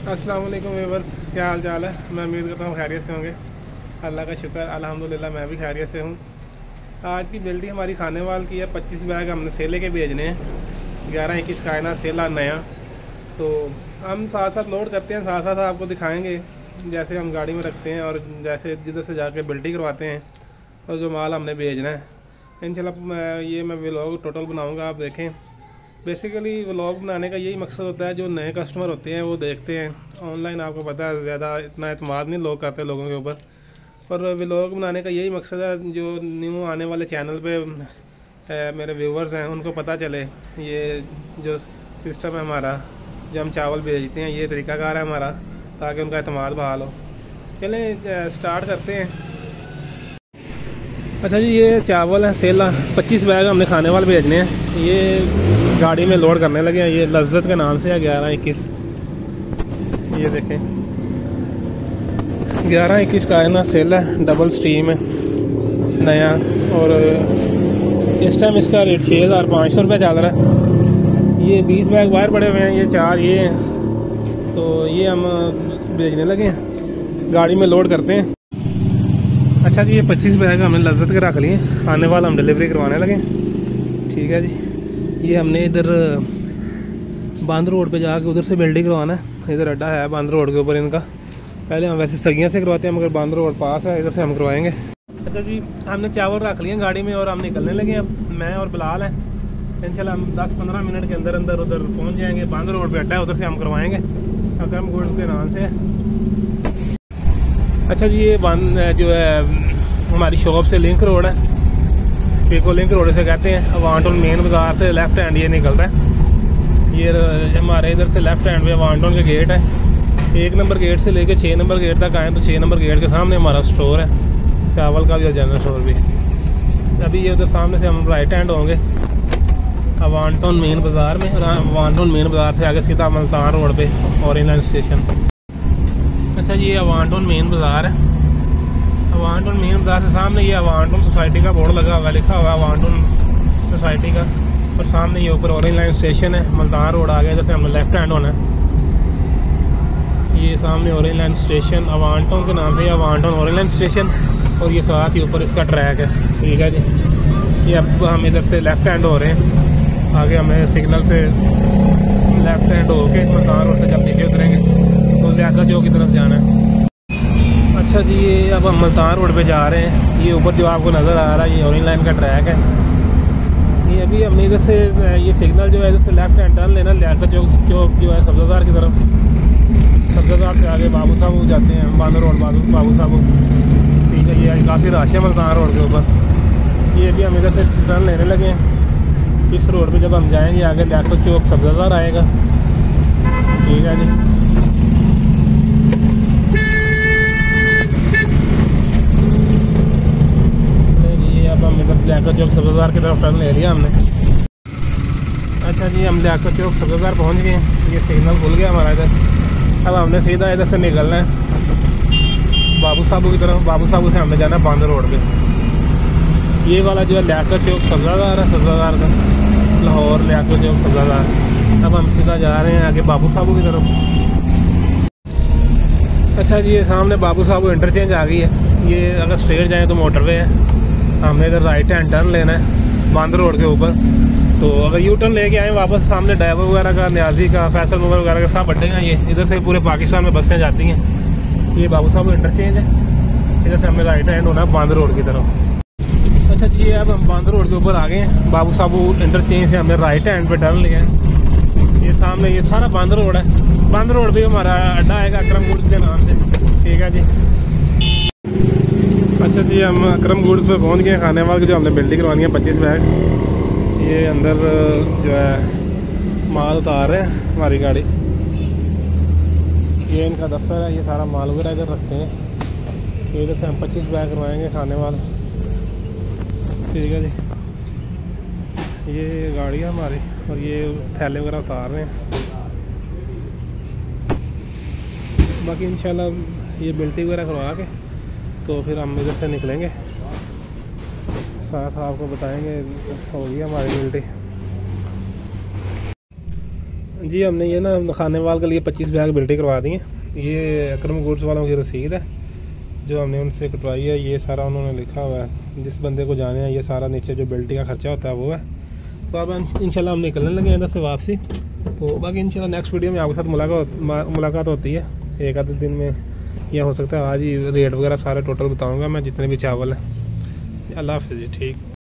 अस्सलाम वालेकुम व्यूअर्स, क्या हाल चाल है। मैं उम्मीद करता हूँ खैरियत से होंगे। अल्लाह का शुक्र, अल्हम्दुलिल्लाह मैं भी खैरियत से हूँ। आज की बिल्टी हमारी खानेवाल की है। 25 बैग हमने सेले के भेजने हैं। 11-21 कायनात सेला नया। तो हम साथ साथ लोड करते हैं, साथ साथ आपको दिखाएँगे जैसे हम गाड़ी में रखते हैं और जैसे जिधर से जाके बिल्टी करवाते हैं और जो माल हमने भेजना है। इंशाल्लाह ये मैं व्लॉग टोटल बनाऊँगा, आप देखें। बेसिकली व्लॉग बनाने का यही मकसद होता है, जो नए कस्टमर होते हैं वो देखते हैं। ऑनलाइन आपको पता है ज़्यादा इतना एतमाद नहीं लोग करते लोगों के ऊपर, और व्लॉग बनाने का यही मकसद है जो न्यू आने वाले चैनल पे मेरे व्यूवर्स हैं उनको पता चले ये जो सिस्टम है हमारा, जो हम चावल भेजते हैं, ये तरीकाकार है हमारा, ताकि उनका एतमाद बहाल हो। चलें स्टार्ट करते हैं। अच्छा जी, ये चावल है सेला, 25 बैग हमने खाने वाले भेजने हैं। ये गाड़ी में लोड करने लगे हैं। ये लज्जत के नाम से है 11-21। ये देखें 11-21 का है ना, सेला डबल स्टीम है नया, और इस टाइम इसका रेट 6500 रुपये चल रहा है। ये 20 बैग बाहर पड़े हुए हैं, ये 4 ये हैं। तो ये हम भेजने लगे हैं, गाड़ी में लोड करते हैं। अच्छा जी, ये 25 बैग हमने लज्जत के रख लिए, खाने वाला हम डिलीवरी करवाने लगे। ठीक है जी, ये हमने इधर बांद रोड पे जाके उधर से बिल्डिंग करवाना है। इधर अड्डा है बांद रोड के ऊपर इनका। पहले हम वैसे सगियाँ से करवाते हैं, मगर बांद रोड पास है, इधर से हम करवाएंगे। अच्छा जी, हमने चावल रख लिए गाड़ी में और हम निकलने लगे। अब मैं और बिलाल हैं, इंशाल्लाह हम 10-15 मिनट के अंदर अंदर उधर पहुँच जाएंगे। बांद रोड पर अड्डा है, उधर से हम करवाएँगे, अकरम गुड्स के नाम से। अच्छा जी, ये जो है हमारी शॉप से लिंक रोड है, पीको लिंक रोड से कहते हैं। अवानटोन मेन बाज़ार से लेफ़्ट हैंड ये निकलता है। ये हमारे इधर से लेफ़्ट हैंड में अवानटोन का गेट है। 1 नंबर गेट से लेके 6 नंबर गेट तक आए तो 6 नंबर गेट के सामने हमारा स्टोर है, चावल का भी और जनरल स्टोर भी। अभी ये उधर सामने से हम राइट हैंड होंगे अवानटोन मेन बाज़ार में। अवानटोन मेन बाज़ार से आगे सीधा मुल्तान रोड पे ऑरेंज लाइन स्टेशन। अच्छा जी, ये अवानटोन मेन बाज़ार है। अवानटोन मेन बाज़ार से सामने ये अवानटोन सोसाइटी का बोर्ड लगा हुआ, लिखा हुआ अवानटोन सोसाइटी का, और सामने ये ऊपर ऑरेंज लाइन स्टेशन है। मुल्तान रोड आ गया, जैसे हमने लेफ्ट हैंड होना है। ये सामने ऑरेंज लाइन स्टेशन अवानटोन के नाम से, अवानटोन ऑरेंज लाइन स्टेशन, और ये साथ ही ऊपर इसका ट्रैक है। ठीक है जी, ये अब हम इधर से लेफ्ट हैंड हो रहे हैं। आगे हमें सिग्नल से लेफ्ट हैंड होके मुल्तान रोड से जब नीचे उतरेंगे तो लियाकत चौक की तरफ जाना है। अच्छा जी, ये अब हम मुल्तान रोड पे जा रहे हैं। ये ऊपर जो आपको नज़र आ रहा है ये ऑरेंज लाइन का ट्रैक है। ये अभी हमने इधर से ये सिग्नल जो है इधर से लेफ्ट हैंड टर्न लेना, लियाकत चौक जो है सब्ज़ादार की तरफ। सब्ज़ादार से आगे बाबू साहब जाते हैं, बांदर रोड बाबू साहब। ठीक है, ये काफ़ी रश है मुल्तान रोड के ऊपर। ये अभी हम इधर से टर्न लेने लगे हैं। इस रोड पर जब हम जाएँगे आगे लियाकत चौक सब्ज़ादार आएगा। ठीक है जी, लियाकत चौक सब्ज़ादार की तरफ टर्न ले लिया हमने। अच्छा जी, हम लियाकत चौक सब्ज़ादार पहुंच गए हैं। ये सिग्नल खुल गया हमारा इधर। अब हमने सीधा इधर से निकलना है बाबू साहब की तरफ। बाबू साहब से हमने जाना है बांदर रोड पे। ये वाला जो है लियाकत चौक सब्ज़ादार है, सब्ज़ादार का लाहौर लियाकत चौक सब्ज़ादार। अब हम सीधा जा रहे हैं आगे बाबू साहब की तरफ। अच्छा जी, ये सामने बाबू साहब इंटरचेंज आ गई है। ये अगर स्ट्रेट जाएँ तो मोटरवे है, हमने इधर राइट हैंड टर्न लेना है बांदर रोड के ऊपर। तो अगर यू टर्न लेके आए वापस, सामने ड्राइवर वगैरह का, न्याजी का, फैसल वगैरह का सब अड्डे हैं। ये इधर से पूरे पाकिस्तान में बसें जाती हैं। ये बाबू साहब इंटरचेंज है, इधर से हमने राइट हैंड होना है बांदर रोड की तरफ। अच्छा जी, अब हम बांदर रोड के ऊपर आ गए हैं। बाबू साहब इंटरचेंज से हमने राइट हैंड पे टर्न लिया है। ये सामने ये सारा बांदर रोड है। बांदर रोड पर हमारा अड्डा आएगा अकरम गुड्स के नाम से। ठीक है जी। अच्छा जी, हम अकरम गुड्स पे पहुंच गए। खाने वाले की जो हमने बिल्डिंग करवानी है 25 बैग। ये अंदर जो है माल उतार रहे हैं हमारी गाड़ी। ये इनका दफ्तर है, ये सारा माल वगैरह इधर रखते हैं। इधर से हम 25 बैग करवाएंगे खाने वाले। ठीक है जी, ये गाड़ी है हमारी और ये थैले वगैरह उतार रहे हैं। बाकी इंशाल्लाह ये बिल्डिंग वगैरह करवा के तो फिर हम इधर से निकलेंगे, साथ आपको बताएंगे हो गई हमारी बिल्टी। जी हमने ये ना खाने वाल के लिए 25 बैग बिल्टी करवा दी हैं। ये अकरम गुड्स वालों की रसीद है जो हमने उनसे कटवाई है। ये सारा उन्होंने लिखा हुआ है, जिस बंदे को जाने हैं ये सारा नीचे जो बिल्टी का खर्चा होता है वो है। तो अब इंशाल्लाह हम निकलने लगे हैं इधर से वापसी। तो बाकी इंशाल्लाह नेक्स्ट वीडियो में आपके साथ मुलाकात होती है एक आधे दिन में, या हो सकता है आज ही रेट वगैरह सारे टोटल बताऊँगा मैं जितने भी चावल हैं। अल्लाह हाफ़िज़ जी। ठीक।